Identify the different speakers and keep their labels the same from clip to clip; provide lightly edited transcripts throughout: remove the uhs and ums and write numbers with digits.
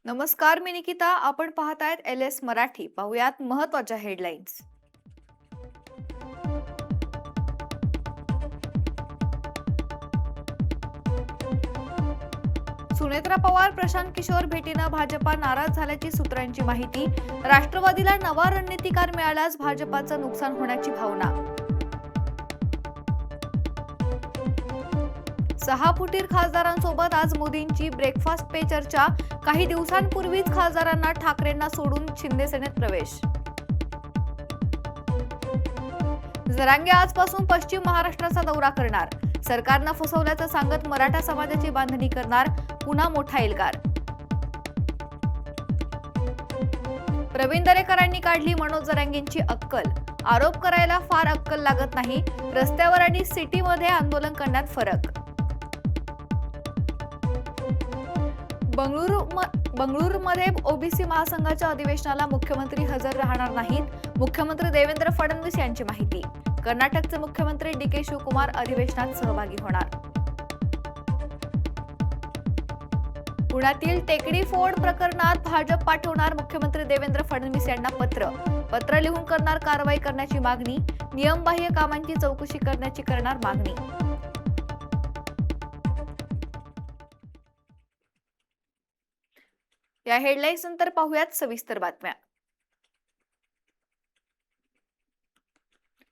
Speaker 1: नमस्कार, मी निकिता. आपण पाहतायत LS मराठी. पाहुयात महत्त्वाच्या हेडलाईन्स. सुनेत्रा पवार प्रशांत किशोर भेटीनं भाजपा नाराज झाल्याची सूत्रांची माहिती. राष्ट्रवादीला नवा रणनीतिकार मिळाल्यास भाजपाचं नुकसान होण्याची भावना. 6 फुटीर खासदारांसोबत आज मोदींची ब्रेकफास्ट पे चर्चा. काही दिवसांपूर्वीच खासदारांना ठाकरेंना सोडून शिंदे सेनेत प्रवेश. जरांगे आजपासून पश्चिम महाराष्ट्राचा दौरा करणार. सरकारनं फसवल्याचं सांगत मराठा समाजाची बांधणी करणार. पुन्हा मोठा एल्गार. प्रवीण दरेकरांनी काढली मनोज जरांगेंची अक्कल. आरोप करायला फार अक्कल लागत नाही. रस्त्यावर आणि सिटीमध्ये आंदोलन करण्यात फरक. बंगळुरूमध्ये ओबीसी महासंघाच्या अधिवेशनाला मुख्यमंत्री हजर राहणार नाहीत. मुख्यमंत्री देवेंद्र फडणवीस यांची माहिती. कर्नाटकचे मुख्यमंत्री DK शिवकुमार अधिवेशनात सहभागी होणार. पुण्यातील टेकडी फोड प्रकरणात भाजप पाठवणार मुख्यमंत्री देवेंद्र फडणवीस यांना पत्र लिहून करणार कारवाई करण्याची मागणी. नियमबाह्य कामांची चौकशी करण्याची करणार मागणी. या हेडलाईन्स नंतर पाहूयात सविस्तर बातम्या.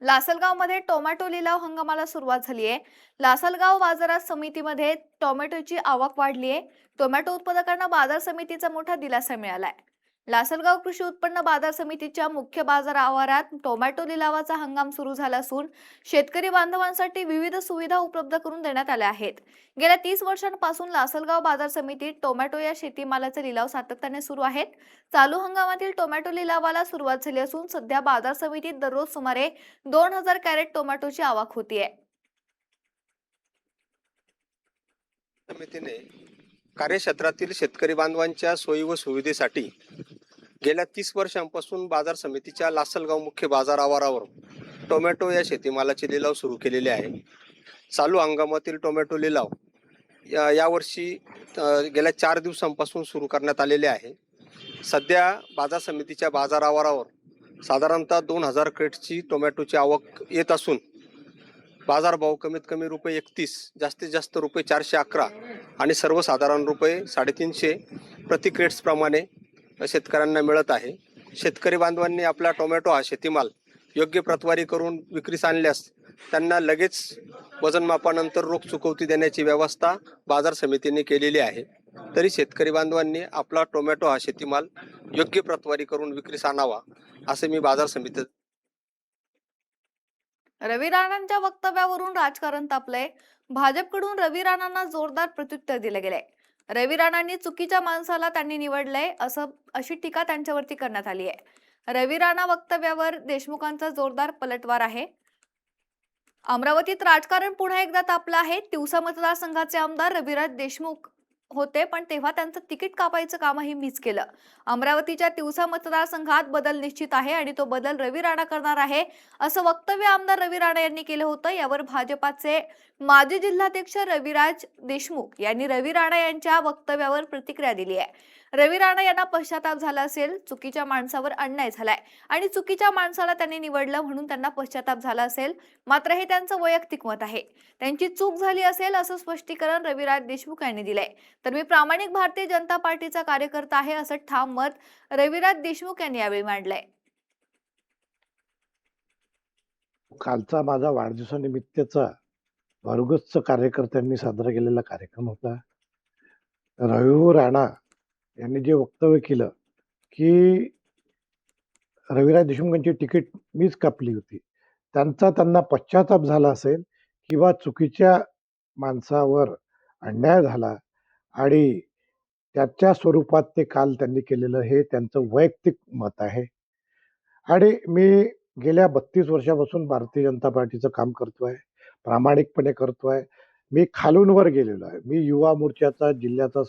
Speaker 1: लासलगावमध्ये टोमॅटो लिलाव हंगामाला सुरुवात झाली आहे. लासलगाव बाजार समितीमध्ये टोमॅटोची आवक वाढली आहे. टोमॅटो उत्पादकांना बाजार समितीचा मोठा दिलासा मिळालाय. लासलगाव कृषी उत्पन्न बाजार समितीच्या मुख्य बाजार आवारात टोमॅटो लिलावाचा हंगाम सुरू झाला असून शेतकरी बांधवांसाठी विविध सुविधा उपलब्ध करून देण्यात आल्या आहेत. गेल्या 30 वर्षांपासून लासलगाव बाजार समितीत टोमॅटो या शेतीमालाचे लिलाव सातत्याने सुरू आहेत. चालू हंगामातील टोमॅटो लिलावाला सुरुवात झाली असून सध्या बाजार समितीत दररोज सुमारे 2000 कॅरेट टोमॅटोची आवक होतीये.
Speaker 2: समितीने कार्यक्षेत्रातील शेतकरी बांधवांच्या सोयी व सुविधेसाठी गेल्या 30 वर्षांपासून बाजार समितीच्या लासलगाव मुख्य बाजार आवारावर टोमॅटो या शेतीमालाचे लिलाव सुरू केलेले आहे. चालू हंगामातील टोमॅटो लिलाव यावर्षी गेल्या 4 दिवसांपासून सुरू करण्यात आलेले आहे. सध्या बाजार समितीच्या बाजार आवारावर साधारणतः 2000 क्रेटची टोमॅटोची आवक येत असून बाजारभाव कमीत कमी ₹31, जास्तीत जास्त ₹411 आणि सर्वसाधारण ₹350 प्रति क्रेट्स प्रमाणे शेतकऱ्यांना मिळत आहे. शेतकरी बांधवांनी आपला टोमॅटो हा शेतीमाल योग्य प्रतवारी करून विक्रीस आणल्यास त्यांना लगेच वजनमापानंतर रोख चुकवती देण्याची व्यवस्था बाजार समितीने केलेली आहे. तरी शेतकरी बांधवांनी आपला टोमॅटो हा शेतीमाल योग्य प्रतवारी करून विक्रीस आणावा असे मी बाजार समितीत.
Speaker 1: रवी राणांच्या वक्तव्यावरून राजकारण तापलंय. भाजपकडून रवी राणांना जोरदार प्रत्युत्तर दिले गेले. रवी राणांनी चुकीच्या माणसाला त्यांनी निवडलंय अशी टीका त्यांच्यावरती करण्यात आली आहे. रवी राणा वक्तव्यावर देशमुखांचा जोरदार पलटवार आहे. अमरावतीत राजकारण पुन्हा एकदा तापलं आहे. तिवसा मतदारसंघाचे आमदार रविराज देशमुख होते, पण तेव्हा त्यांचं तिकीट कापायचं कामही मीच केलं. अमरावतीच्या तिवसा मतदारसंघात बदल निश्चित आहे आणि तो बदल रवी राणा करणार आहे असं वक्तव्य आमदार रवी राणा यांनी केलं होतं. यावर भाजपाचे माजी जिल्हाध्यक्ष रविराज देशमुख यांनी रवी राणा यांच्या वक्तव्यावर प्रतिक्रिया दिली आहे. रवी राणा यांना पश्चाताप झाला असेल. चुकीच्या माणसावर अन्याय झालाय आणि चुकीच्या माणसाला त्यांनी निवडलं म्हणून त्यांना पश्चाताप झाला असेल. मात्र हे त्यांचं वैयक्तिक मत आहे. त्यांची चूक झाली असेल असं स्पष्टीकरण रविराज देशमुख यांनी दिलंय. तर मी प्रामाणिक भारतीय जनता पार्टीचा कार्यकर्ता आहे असं ठाम मत रविराज देशमुख यांनी यावेळी मांडलंय.
Speaker 3: कालचा माझा वाढदिवसानिमित्तचा भरगच्च कार्यकर्त्यांनी साजरा केलेला कार्यक्रम होता. रवी राणा यांनी जे वक्तव्य केलं की रविराज देशमुख यांची तिकीट मीच कापली होती, त्यांना पश्चाताप झाला असेल किंवा चुकीच्या माणसावर अन्याय झाला आणि त्याच्या स्वरूपात ते काल त्यांनी केलेलं हे त्यांचं वैयक्तिक मत आहे. आणि मी गेल्या 32 वर्षापासून भारतीय जनता पार्टीचं काम करतोय, प्रामाणिकपणे करतोय. मी खालून वर गेलेलो आहे. मी युवा मोर्चाचा जिल्ह्याचा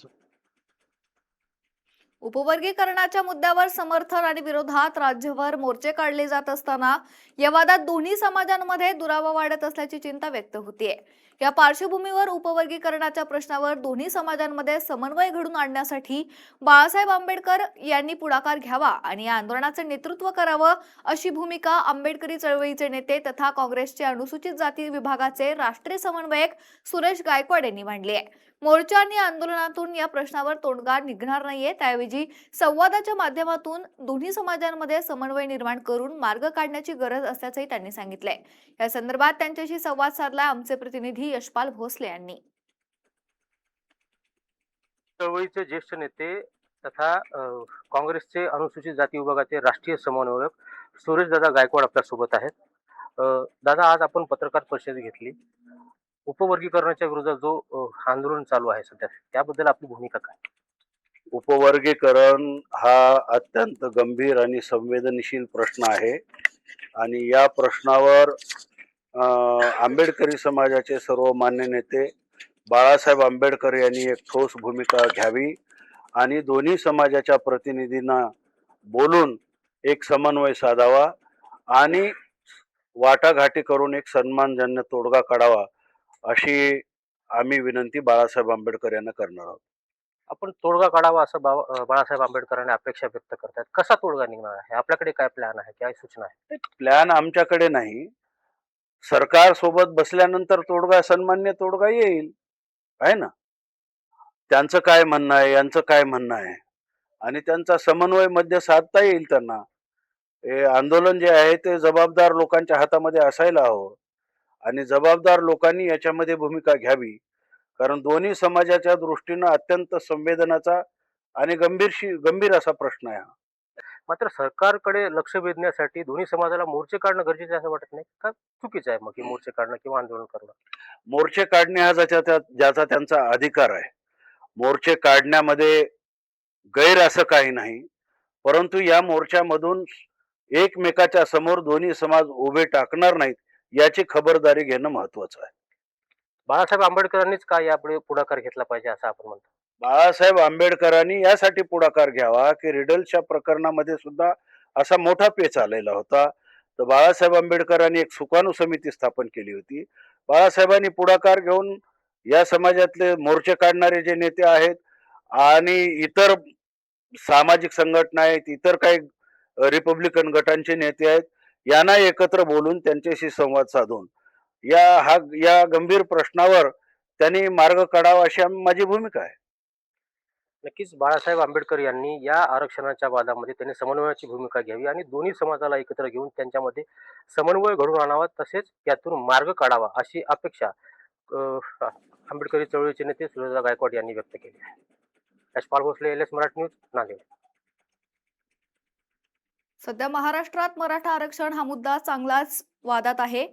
Speaker 1: उपवर्गीकरणाच्या मुद्द्यावर समर्थन आणि विरोधात राज्यभर मोर्चे काढले जात असताना या वादात दोन्ही समाजांमध्ये दुरावा वाढत असल्याची चिंता व्यक्त होतीये. या पार्श्वभूमीवर उपवर्गीकरणाच्या प्रश्नावर दोन्ही समाजांमध्ये समन्वय घडून आणण्यासाठी बाळासाहेब आंबेडकर यांनी पुढाकार घ्यावा आणि या आंदोलनाचे नेतृत्व करावं अशी भूमिका आंबेडकरी चळवळीचे नेते तथा काँग्रेसचे अनुसूचित जाती विभागाचे राष्ट्रीय समन्वयक सुरेश गायकवाड यांनी मांडली आहे. मोर्चा आणि आंदोलनातून या प्रश्नावर तोडगा निघणार नाहीये, त्याऐवजी संवादाच्या माध्यमातून दोन्ही समाजांमध्ये समन्वय निर्माण करून मार्ग काढण्याची गरज असल्याचंही त्यांनी सांगितलंय. या संदर्भात त्यांच्याशी संवाद साधला आमचे प्रतिनिधी यशपाल भोसले यांनी.
Speaker 4: चळवळीचे ज्येष्ठ नेते तथा काँग्रेसचे अनुसूचित जाती विभागाचे राष्ट्रीय समन्वयक सुरेश दादा गायकवाड आपल्या सोबत आहेत. दादा, आज आपण पत्रकार परिषद घेतली. उपवर्गीकरणाच्या विरोधात जो आंदोलन चालू आहे सध्या, त्याबद्दल आपली भूमिका काय?
Speaker 5: उपवर्गीकरण हा अत्यंत गंभीर आणि संवेदनशील प्रश्न आहे आणि या प्रश्नावर आंबेडकरी समाजाचे सर्व मान्य नेते बाळासाहेब आंबेडकर यांनी एक ठोस भूमिका घ्यावी आणि दोन्ही समाजाच्या प्रतिनिधींना बोलून एक समन्वय साधावा आणि वाटाघाटी करून एक सन्मानजन्य तोडगा काढावा अशी आम्ही विनंती बाळासाहेब आंबेडकर यांना करणार आहोत.
Speaker 4: आपण तोडगा काढावा असं बाळासाहेब आंबेडकरांनी अपेक्षा व्यक्त करतात. कसा तोडगा निघणार आहे? आपल्याकडे काय प्लॅन आहे, काय सूचना आहे?
Speaker 5: प्लॅन आमच्याकडे नाही. सरकार सोबत बसल्यानंतर तोडगा, सन्मान्य तोडगा येईल, आहे ना. त्यांचं काय म्हणणं आहे, यांचं काय म्हणणं आहे आणि त्यांचा समन्वय मध्ये साधता येईल त्यांना. हे आंदोलन जे आहे ते जबाबदार लोकांच्या हातामध्ये असायला हवं आणि जबाबदार लोकांनी याच्यामध्ये भूमिका घ्यावी, कारण दोन्ही समाजाच्या दृष्टीनं अत्यंत संवेदनाचा आणि गंभीर असा प्रश्न आहे.
Speaker 4: मात्र सरकारकडे लक्ष वेधण्यासाठी दोन्ही समाजाला मोर्चे काढणं गरजेचं आहे असं वाटत नाही का? चुकीचं आहे मग हे मोर्चे काढणं किंवा आंदोलन करणं?
Speaker 5: मोर्चे काढणे हा ज्याचा त्यांचा अधिकार आहे. मोर्चे काढण्यामध्ये गैर असं काही नाही, परंतु या मोर्चामधून एकमेकाच्या समोर दोन्ही समाज उभे टाकणार नाहीत याची खबरदारी घेणं महत्वाचं आहे.
Speaker 4: बाळासाहेब आंबेडकरांनीच का यापुढे पुढाकार घेतला पाहिजे असं आपण म्हणतो?
Speaker 5: बाळासाहेब आंबेडकरांनी यासाठी पुढाकार घ्यावा की रिडलच्या प्रकरणामध्ये सुद्धा असा मोठा पेच आलेला होता, तर बाळासाहेब आंबेडकरांनी एक सुकाणू समिती स्थापन केली होती. बाळासाहेबांनी पुढाकार घेऊन या समाजातले मोर्चे काढणारे जे नेते आहेत आणि इतर सामाजिक संघटना आहेत, इतर काही रिपब्लिकन गटांचे नेते आहेत, यांना एकत्र बोलून त्यांच्याशी संवाद साधून या गंभीर प्रश्नावर त्यांनी मार्ग काढावा अशी माझी भूमिका आहे.
Speaker 4: नक्कीच बाळासाहेब आंबेडकर यांनी या आरक्षणाच्या वादामध्ये त्यांनी समन्वयाची भूमिका घ्यावी आणि दोन्ही समाजाला एकत्र घेऊन त्यांच्यामध्ये समन्वय घडवून आणावा, तसेच यातून मार्ग काढावा अशी अपेक्षा आंबेडकरी चळवळीचे नेते सुरेश गायकवाड यांनी व्यक्त केली आहे. Yashpal Bhosale, LS Marathi news, Nanded.
Speaker 1: सध्या महाराष्ट्रात मराठा आरक्षण हा मुद्दा चांगलाच वादात आहे.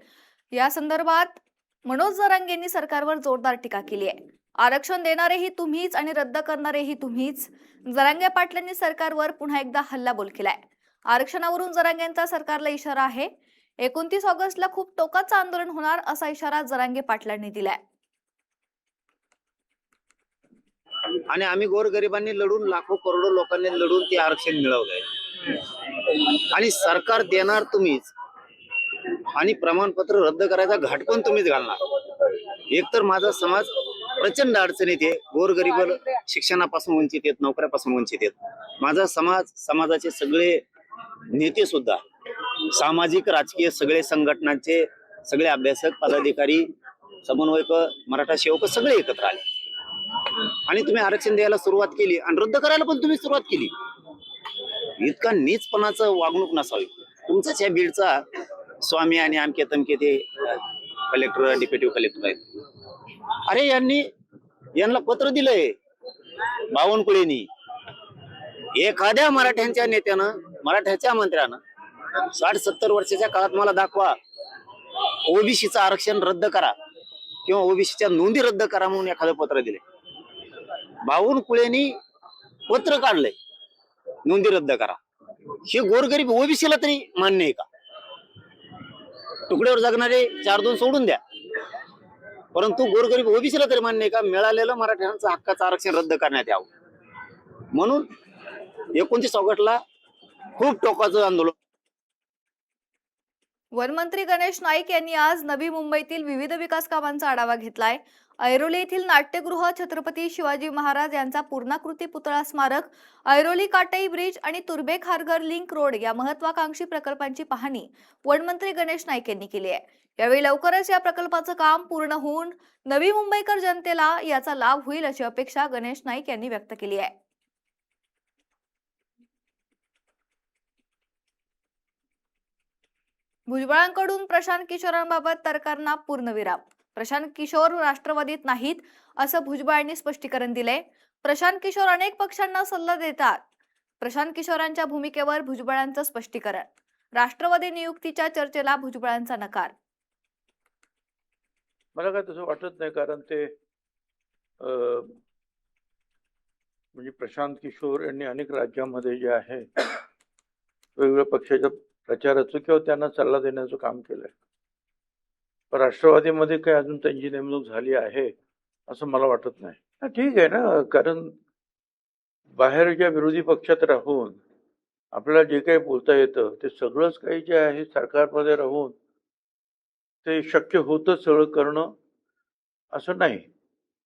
Speaker 1: या संदर्भात मनोज जरांगेंनी सरकारवर जोरदार टीका केली आहे. आरक्षण देणारेही तुम्हीच आणि रद्द करणारेही तुम्हीच. जरांगे पाटलांनी सरकारवर पुन्हा एकदा हल्लाबोल केलाय. आरक्षणावरून जरांगेंचा सरकारला इशारा आहे. 29 ऑगस्टला खूप टोकाचं आंदोलन होणार असा इशारा जरांगे पाटलांनी दिलाय.
Speaker 6: आणि आम्ही गोरगरिबांनी लढून, लाखो करोडो लोकांनी लढून ते आरक्षण मिळवलंय आणि सरकार देणार तुम्हीच आणि प्रमाणपत्र रद्द करायचा घाट पण तुम्हीच घालणार. एकतर माझा समाज प्रचंड अडचणीत आहे. गोरगरीब शिक्षणापासून वंचित आहेत, नोकऱ्यापासून वंचित आहेत. माझा समाजाचे सगळे नेते सुद्धा, सामाजिक राजकीय सगळे संघटनांचे सगळे अभ्यासक, पदाधिकारी, समन्वयक, मराठा सेवक सगळे एकत्र आले आणि तुम्ही आरक्षण द्यायला सुरुवात केली आणि रद्द करायला पण तुम्ही सुरुवात केली. इतका नीचपणाचं वागणूक नसावी. तुमचाच या बीडचा स्वामी आणि आमके तमके ते कलेक्टर, डेप्युटी कलेक्टर आहेत. अरे यांना पत्र दिलंय बावनकुळेंनी. एखाद्या मराठ्यांच्या नेत्यानं, मराठ्याच्या मंत्र्यानं 60-70 वर्षाच्या काळात मला दाखवा ओबीसीचं आरक्षण रद्द करा किंवा ओबीसीच्या नोंदी रद्द करा म्हणून एखादं पत्र दिले. बावनकुळेंनी पत्र काढलंय नोंदी रद्द करा. हे गोरगरीब ओबीसीला तरी मान्य आहे का? तुकड्यावर जगणारे 4-2 सोडून द्या, परंतु गोरगरीब ओबीसीला तरी मान्य आहे का मिळालेलं मराठ्यांचं हक्काचं आरक्षण रद्द करण्यात यावं? म्हणून 29 ऑगस्टला खूप टोकाचं आंदोलन.
Speaker 1: वनमंत्री गणेश नाईक यांनी आज नवी मुंबईतील विविध विकास कामांचा आढावा घेतलाय. ऐरोली येथील नाट्यगृह, छत्रपती शिवाजी महाराज यांचा पूर्णाकृती पुतळा स्मारक, ऐरोली काटई ब्रिज आणि तुर्बे खारघर लिंक रोड या महत्वाकांक्षी प्रकल्पांची पाहणी वनमंत्री गणेश नाईक यांनी केली आहे. यावेळी लवकरच या प्रकल्पाचं काम पूर्ण होऊन नवी मुंबईकर जनतेला याचा लाभ होईल अशी अपेक्षा गणेश नाईक यांनी व्यक्त केली आहे. भुजबळांकडून प्रशांत किशोरांबाबत तर्कांना पूर्णविराम. प्रशांत किशोर राष्ट्रवादीत नाहीत असं भुजबळांनी स्पष्टीकरण दिले. प्रशांत किशोर अनेक पक्षांना सल्ला देतात. प्रशांत किशोरांच्या भूमिकेवर भुजबळांचं स्पष्टीकरण. राष्ट्रवादी नियुक्तीच्या चर्चेला भुजबळांचा नकार.
Speaker 7: मला काय तसं वाटत नाही, कारण ते म्हणजे प्रशांत किशोर यांनी अनेक राज्यांमध्ये जे आहे वेगवेगळ्या पक्षाच्या प्रचाराचं किंवा त्यांना सल्ला देण्याचं काम केलंय. पण राष्ट्रवादीमध्ये काय अजून त्यांची नेमणूक झाली आहे असं मला वाटत नाही. ठीक आहे ना, कारण बाहेरच्या विरोधी पक्षात राहून आपल्याला जे काही बोलता येतं ते सगळंच काही जे आहे सरकारमध्ये राहून ते शक्य होतं सगळं करणं असं नाही.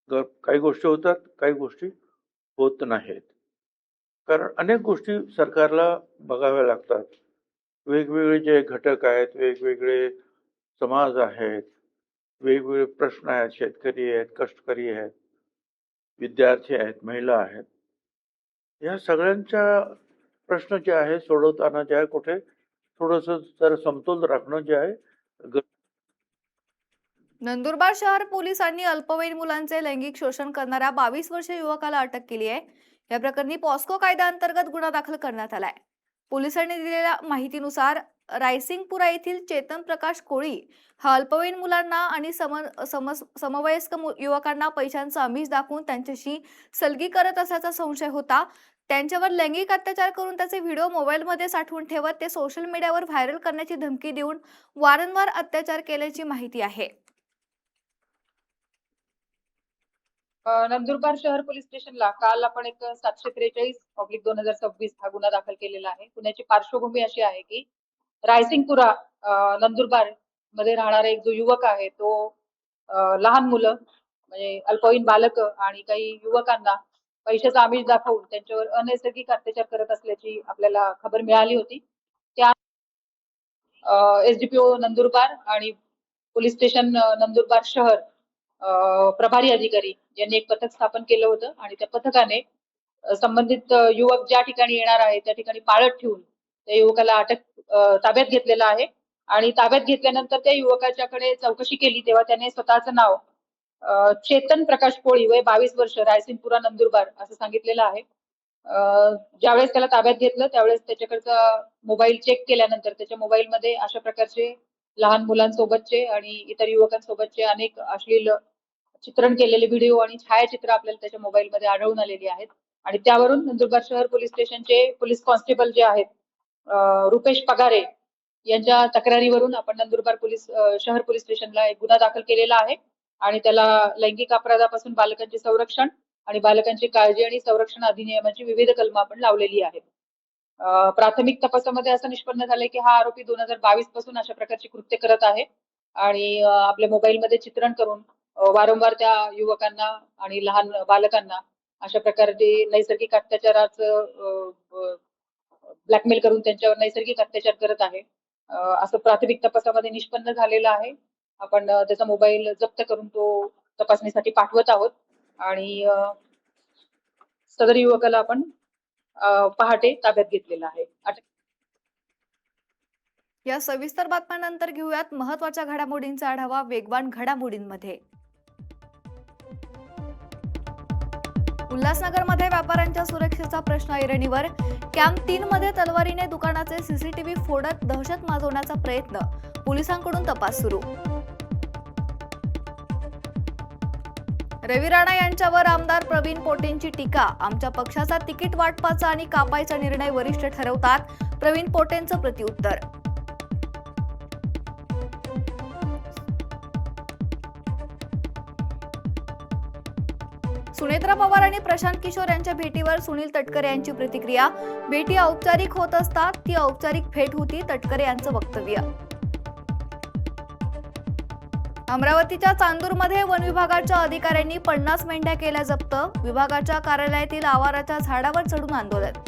Speaker 7: काही गोष्टी होतात, काही गोष्टी होत नाहीत. कारण अनेक गोष्टी सरकारला बघाव्या लागतात. वेगवेगळे जे घटक आहेत, वेगवेगळे समाज आहेत, वेगवेगळे प्रश्न आहेत, शेतकरी आहेत, कष्टकरी आहेत, विद्यार्थी आहेत, महिला आहेत, या सगळ्यांच्या प्रश्न जे आहे सोडवताना जे आहे कुठे थोडंसं जर समतोल राखणं जे आहे.
Speaker 1: नंदुरबार शहर पोलिसांनी अल्पवयीन मुलांचे लैंगिक शोषण करणाऱ्या 22 वर्षीय युवकाला अटक केली आहे. या प्रकरणी पॉस्को कायद्याअंतर्गत गुन्हा दाखल करण्यात आलाय. पोलिसांनी दिलेल्या माहितीनुसार रायसिंगपुरा येथील चेतन प्रकाश कोळी हा अल्पवयीन मुलांना आणि समवयस्क युवकांना पैशांचं आमिष दाखवून त्यांच्याशी सलगी करत असल्याचा संशय होता. त्यांच्यावर लैंगिक अत्याचार करून त्याचे व्हिडिओ मोबाईलमध्ये साठवून ठेवत ते सोशल मीडियावर व्हायरल करण्याची धमकी देऊन वारंवार अत्याचार केल्याची माहिती आहे.
Speaker 8: नंदुरबार शहर पोलीस स्टेशनला काल आपण एक 743/2026 हा गुन्हा दाखल केलेला आहे. गुन्ह्याची पार्श्वभूमी अशी आहे की रायसिंगपुरा नंदुरबार मध्ये राहणारा एक जो युवक आहे तो लहान मुलं म्हणजे अल्पवयीन बालक आणि काही युवकांना पैशाचा आमिष दाखवून त्यांच्यावर अनैसर्गिक अत्याचार करत असल्याची आपल्याला खबर मिळाली होती. त्या एसडीपीओ नंदुरबार आणि पोलीस स्टेशन नंदुरबार शहर प्रभारी अधिकारी यांनी एक पथक स्थापन केलं होतं आणि त्या पथकाने संबंधित युवक ज्या ठिकाणी येणार आहे त्या ठिकाणी पाळत ठेवून त्या युवकाला ताब्यात घेतलेलं आहे. आणि ताब्यात घेतल्यानंतर त्या युवकाच्याकडे चौकशी केली तेव्हा त्याने स्वतःचं नाव चेतन प्रकाश कोळी वय 22 वर्ष रायसिंगपुरा नंदुरबार असं सांगितलेलं आहे. ज्यावेळेस त्याला ताब्यात घेतलं त्यावेळेस त्याच्याकडचा मोबाईल चेक केल्यानंतर त्याच्या मोबाईलमध्ये अशा प्रकारचे लहान मुलांसोबतचे आणि इतर युवकांसोबतचे अनेक अश्लील चित्रण केलेले व्हिडिओ आणि छायाचित्र आपल्याला त्याच्या मोबाईलमध्ये आढळून आलेली आहेत. आणि त्यावरून नंदुरबार शहर पोलीस स्टेशनचे पोलीस कॉन्स्टेबल जे आहेत रुपेश पगारे यांच्या तक्रारीवरून आपण नंदुरबार शहर पोलीस स्टेशनला एक गुन्हा दाखल केलेला आहे आणि त्याला लैंगिक अपराधापासून बालकांचे संरक्षण आणि बालकांची काळजी आणि संरक्षण अधिनियमाची विविध कलमं आपण लावलेली आहेत. प्राथमिक तपासामध्ये असं निष्पन्न झालंय की हा आरोपी 2022 पासून अशा प्रकारची कृत्य करत आहे आणि आपल्या मोबाईलमध्ये चित्रण करून वारंवार त्या युवकांना आणि लहान बालकांना अशा प्रकारे नैसर्गिक अत्याचाराचं ब्लॅकमेल करून त्यांच्यावर नैसर्गिक अत्याचार करत आहे असं प्राथमिक तपासामध्ये निष्पन्न झालेलं आहे. आपण त्याचा मोबाईल जप्त करून तो तपासणीसाठी पाठवत आहोत आणि सदर युवकाला आपण पहाटे ताब्यात घेतलेला आहे.
Speaker 1: या सविस्तर बातम्यांनंतर घेऊयात महत्त्वाच्या घडामोडींचा आढावा वेगवान घडामोडींमध्ये. उल्हासनगरमध्ये व्यापाऱ्यांच्या सुरक्षेचा प्रश्न ऐरणीवर. कॅम्प 3 मध्ये तलवारीने दुकानाचे सीसीटीव्ही फोडत दहशत माजवण्याचा प्रयत्न. पोलिसांकडून तपास सुरू. रवी राणा यांच्यावर आमदार प्रवीण पोटेंची टीका. आमच्या पक्षाचा तिकीट वाटपाचा आणि कापायचा निर्णय वरिष्ठ ठरवतात. प्रवीण पोटेंचं प्रत्युत्तर. सुनेत्रा सुनेत्रा पवार आणि प्रशांत किशोर यांच्या भेटीवर सुनील तटकरे यांची प्रतिक्रिया. भेटी औपचारिक होत असतात, ती औपचारिक भेट होती, तटकरे यांचं वक्तव्य. अमरावतीच्या चांदूरमध्ये वन विभागाच्या अधिकाऱ्यांनी 50 मेंढ्या केल्या जप्त. विभागाच्या कार्यालयातील आवाराच्या झाडावर चढून आंदोलन.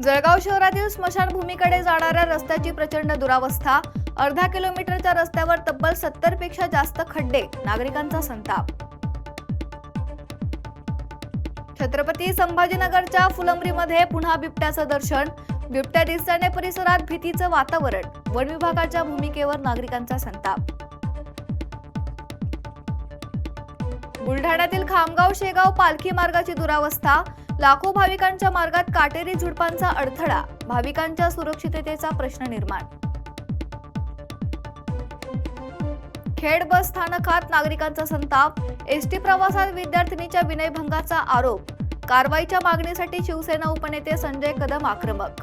Speaker 1: जळगाव शहरातील स्मशानभूमीकडे जाणाऱ्या रस्त्याची प्रचंड दुरावस्था. अर्धा किलोमीटरच्या रस्त्यावर तब्बल 70 पेक्षा जास्त खड्डे. नागरिकांचा संताप. छत्रपती संभाजीनगरच्या फुलंब्रीमध्ये पुन्हा बिबट्याचं दर्शन. बिबट्या दिसल्याने परिसरात भीतीचं वातावरण. वन विभागाच्या भूमिकेवर नागरिकांचा संताप. बुलढाण्यातील खामगाव शेगाव पालखी मार्गाची दुरावस्था. लाखो भाविकांच्या मार्गात काटेरी झुडपांचा अडथळा. भाविकांच्या सुरक्षिततेचा प्रश्न निर्माण. खेड बस स्थानकात नागरिकांचा संताप. एसटी प्रवासात विद्यार्थिनीच्या विनयभंगाचा आरोप. कारवाईच्या मागणीसाठी शिवसेना उपनेते संजय कदम आक्रमक.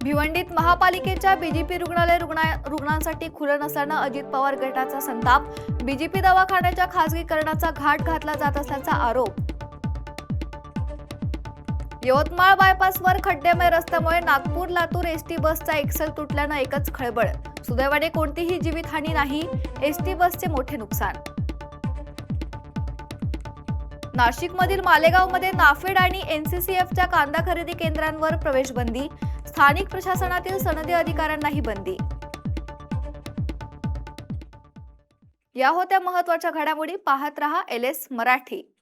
Speaker 1: भिवंडीत महापालिकेच्या बीजेपी रुग्णालय रुग्णांसाठी खुलं नसल्यानं अजित पवार गटाचा संताप. बीजेपी दवाखान्याच्या खासगीकरणाचा घाट घातला जात असल्याचा आरोप. यवतमाळ बायपासवर खड्डेमय रस्त्यामुळे नागपूर लातूर एसटी बसचा एक्सेल तुटल्यानं एकच खळबळ. सुदैवाने कोणतीही जीवितहानी नाही. एसटी बसचे मोठे नुकसान. नाशिकमधील मालेगावमध्ये नाफेड आणि एनसीसीएफच्या कांदा खरेदी केंद्रांवर प्रवेशबंदी. स्थानिक प्रशासनातील सनदी अधिकाऱ्यांनाही बंदी. या होत्या महत्त्वाच्या घडामोडी. पाहत रहा LS मराठी.